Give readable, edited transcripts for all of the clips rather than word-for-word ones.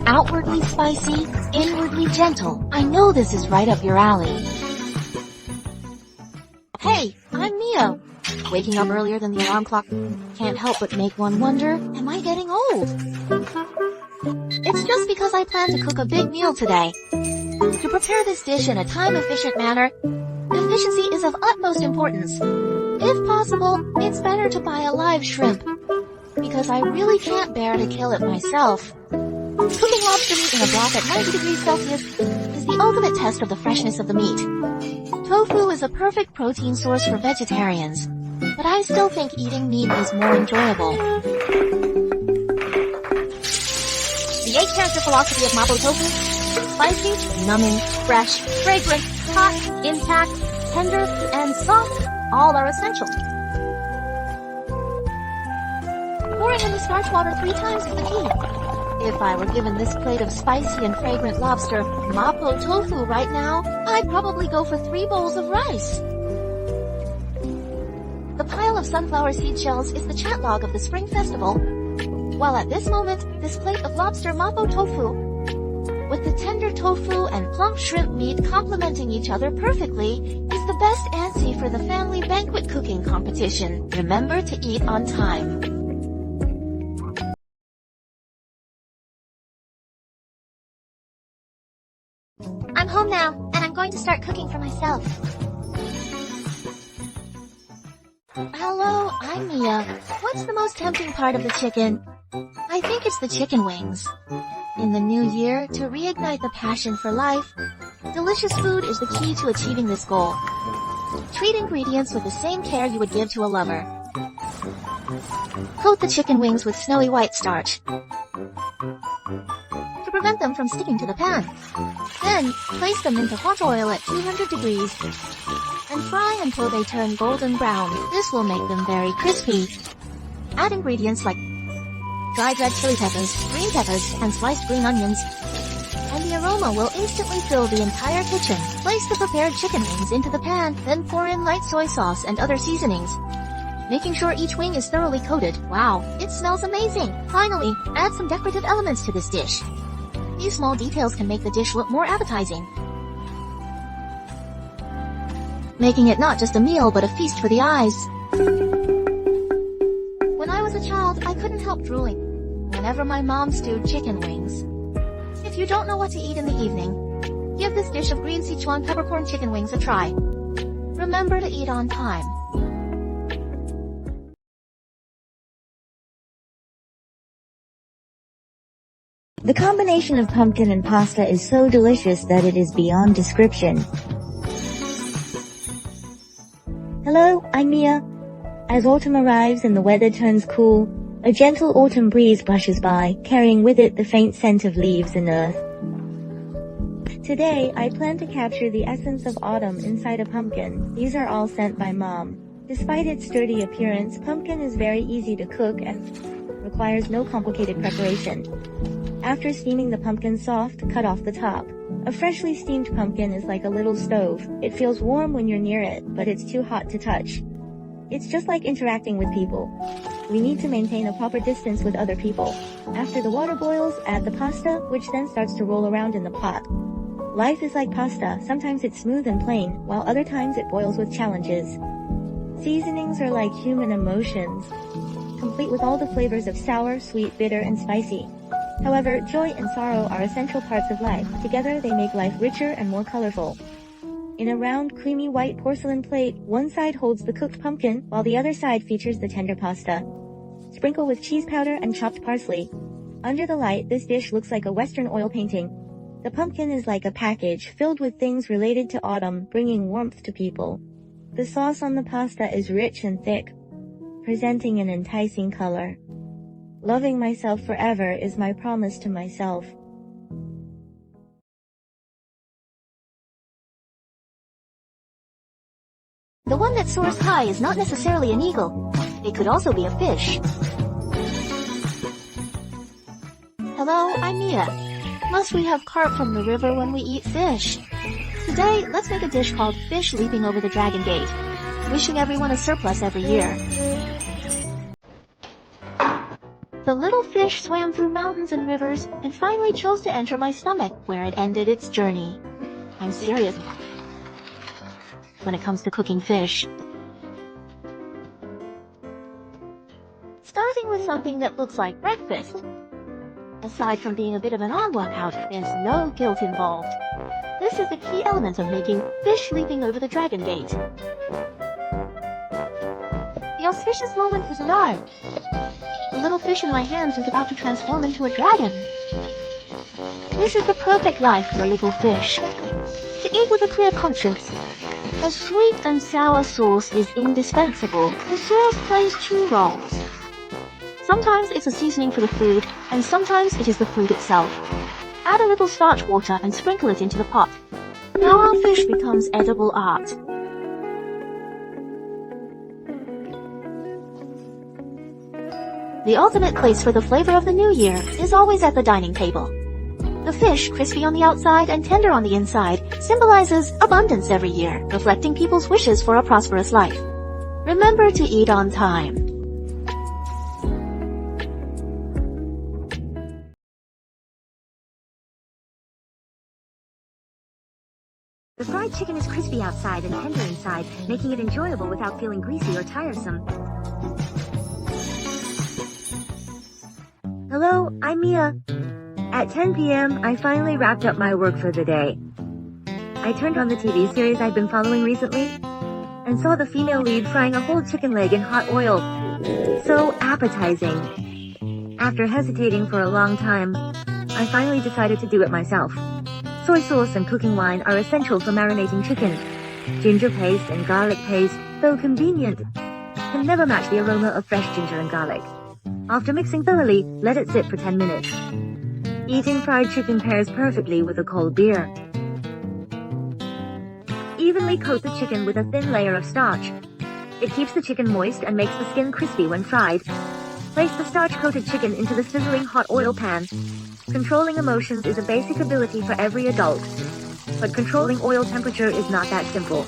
Outwardly spicy, inwardly gentle. I know this is right up your alley. Hey, I'm Mia. Waking up earlier than the alarm clock can't help but make one wonder, am I getting old? It's just because I plan to cook a big meal today. To prepare this dish in a time-efficient manner, efficiency is of utmost importance. If possible, it's better to buy a live shrimp, because I really can't bear to kill it myself. Cooking lobster meat in a broth at 90 degrees Celsius is the ultimate test of the freshness of the meat. Tofu is a perfect protein source for vegetarians, but I still think eating meat is more enjoyable. The 8-character philosophy of mapo tofu: spicy, numbing, fresh, fragrant, hot, intact, tender, and soft, all are essential. Pouring in the starch water 3 times is the key. If I were given this plate of spicy and fragrant lobster mapo tofu right now, I'd probably go for 3 bowls of rice. The pile of sunflower seed shells is the chat log of the Spring Festival, while at this moment, this plate of lobster mapo tofu, with the tender tofu and plump shrimp meat complementing each other perfectly, is the best ante for the family banquet cooking competition. Remember to eat on time. I'm home now, and I'm going to start cooking for myself. Hello, I'm Mia. What's the most tempting part of the chicken? I think it's the chicken wings. In the new year, to reignite the passion for life, delicious food is the key to achieving this goal. Treat ingredients with the same care you would give to a lover. Coat the chicken wings with snowy white starch to prevent them from sticking to the pan. Then, place them into hot oil at 200 degrees and fry until they turn golden brown. This will make them very crispy. Add ingredients like dried red chili peppers, green peppers, and sliced green onions, and the aroma will instantly fill the entire kitchen. Place the prepared chicken wings into the pan, then pour in light soy sauce and other seasonings, making sure each wing is thoroughly coated. Wow, it smells amazing! Finally, add some decorative elements to this dish. These small details can make the dish look more appetizing, making it not just a meal but a feast for the eyes. When I was a child, I couldn't help drooling whenever my mom stewed chicken wings. If you don't know what to eat in the evening, give this dish of green Sichuan peppercorn chicken wings a try. Remember to eat on time. The combination of pumpkin and pasta is so delicious that it is beyond description. Hello, I'm Mia. As autumn arrives and the weather turns cool, a gentle autumn breeze brushes by, carrying with it the faint scent of leaves and earth. Today, I plan to capture the essence of autumn inside a pumpkin. These are all sent by Mom. Despite its sturdy appearance, pumpkin is very easy to cook and requires no complicated preparation. After steaming the pumpkin soft, cut off the top. A freshly steamed pumpkin is like a little stove. It feels warm when you're near it, but it's too hot to touch. It's just like interacting with people. We need to maintain a proper distance with other people. After the water boils, add the pasta, which then starts to roll around in the pot. Life is like pasta. Sometimes it's smooth and plain, while other times it boils with challenges. Seasonings are like human emotions, complete with all the flavors of sour, sweet, bitter, and spicy. However, joy and sorrow are essential parts of life. Together, they make life richer and more colorful. In a round, creamy white porcelain plate, one side holds the cooked pumpkin, while the other side features the tender pasta. Sprinkle with cheese powder and chopped parsley. Under the light, this dish looks like a Western oil painting. The pumpkin is like a package filled with things related to autumn, bringing warmth to people. The sauce on the pasta is rich and thick, presenting an enticing color. Loving myself forever is my promise to myself. The one that soars high is not necessarily an eagle. It could also be a fish. Hello, I'm Mia. Must we have carp from the river when we eat fish? Today, let's make a dish called Fish Leaping Over the Dragon Gate, wishing everyone a surplus every year. The little fish swam through mountains and rivers and finally chose to enter my stomach, where it ended its journey. I'm serious when it comes to cooking fish. Starting with something that looks like breakfast. Aside from being a bit of an arm workout, there's no guilt involved. This is the key element of making fish leaping over the Dragon Gate. The auspicious moment has arrived. The little fish in my hands is about to transform into a dragon. This is the perfect life for a little fish. To eat with a clear conscience. A sweet and sour sauce is indispensable. The sauce plays two roles. Sometimes it's a seasoning for the food, and sometimes it is the food itself. Add a little starch water and sprinkle it into the pot. Now our fish becomes edible art. The ultimate place for the flavor of the new year is always at the dining table. The fish, crispy on the outside and tender on the inside, symbolizes abundance every year, reflecting people's wishes for a prosperous life. Remember to eat on time. The fried chicken is crispy outside and tender inside, making it enjoyable without feeling greasy or tiresome. Hello, I'm Mia. At 10 p.m., I finally wrapped up my work for the day. I turned on the TV series I'd been following recently, and saw the female lead frying a whole chicken leg in hot oil. So appetizing. After hesitating for a long time, I finally decided to do it myself. Soy sauce and cooking wine are essential for marinating chicken. Ginger paste and garlic paste, though convenient, can never match the aroma of fresh ginger and garlic. After mixing thoroughly, let it sit for 10 minutes. Eating fried chicken pairs perfectly with a cold beer. Evenly coat the chicken with a thin layer of starch. It keeps the chicken moist and makes the skin crispy when fried. Place the starch-coated chicken into the sizzling hot oil pan. Controlling emotions is a basic ability for every adult. But controlling oil temperature is not that simple.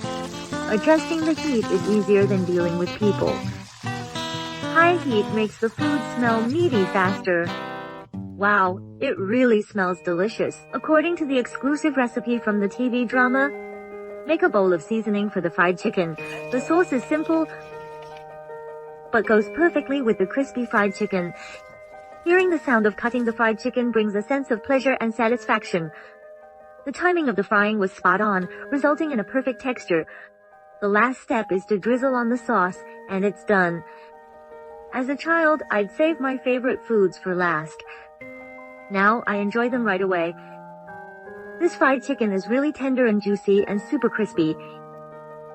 Adjusting the heat is easier than dealing with people. High heat makes the food smell meaty faster. Wow, it really smells delicious. According to the exclusive recipe from the TV drama, make a bowl of seasoning for the fried chicken. The sauce is simple, but goes perfectly with the crispy fried chicken. Hearing the sound of cutting the fried chicken brings a sense of pleasure and satisfaction. The timing of the frying was spot on, resulting in a perfect texture. The last step is to drizzle on the sauce, and it's done. As a child, I'd save my favorite foods for last. Now, I enjoy them right away. This fried chicken is really tender and juicy and super crispy.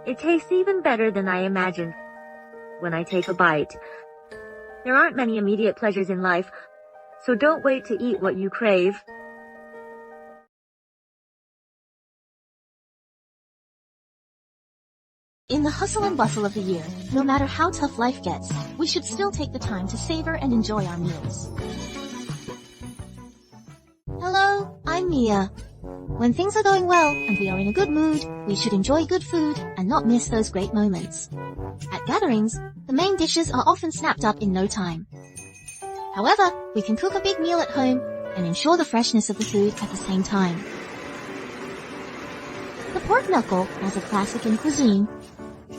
It tastes even better than I imagined when I take a bite. There aren't many immediate pleasures in life, so don't wait to eat what you crave. In the hustle and bustle of the year, no matter how tough life gets, we should still take the time to savor and enjoy our meals. Hello, I'm Mia. When things are going well and we are in a good mood, we should enjoy good food and not miss those great moments. At gatherings, the main dishes are often snapped up in no time. However, we can cook a big meal at home and ensure the freshness of the food at the same time. The pork knuckle, as a classic in cuisine,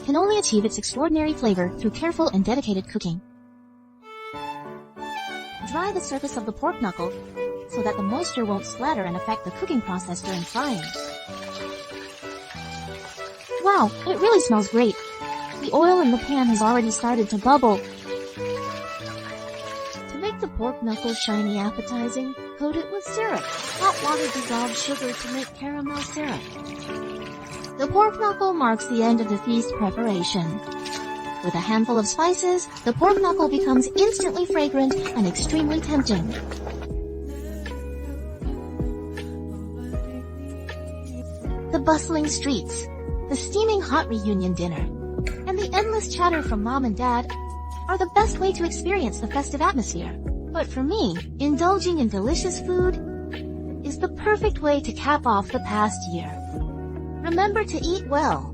can only achieve its extraordinary flavor through careful and dedicated cooking. Dry the surface of the pork knuckle so that the moisture won't splatter and affect the cooking process during frying. Wow, it really smells great. The oil in the pan has already started to bubble. To make the pork knuckle shiny appetizing, coat it with syrup. Hot water dissolves sugar to make caramel syrup. The pork knuckle marks the end of the feast preparation. With a handful of spices, the pork knuckle becomes instantly fragrant and extremely tempting. The bustling streets, the steaming hot reunion dinner, and the endless chatter from mom and dad are the best way to experience the festive atmosphere. But for me, indulging in delicious food is the perfect way to cap off the past year. Remember to eat well.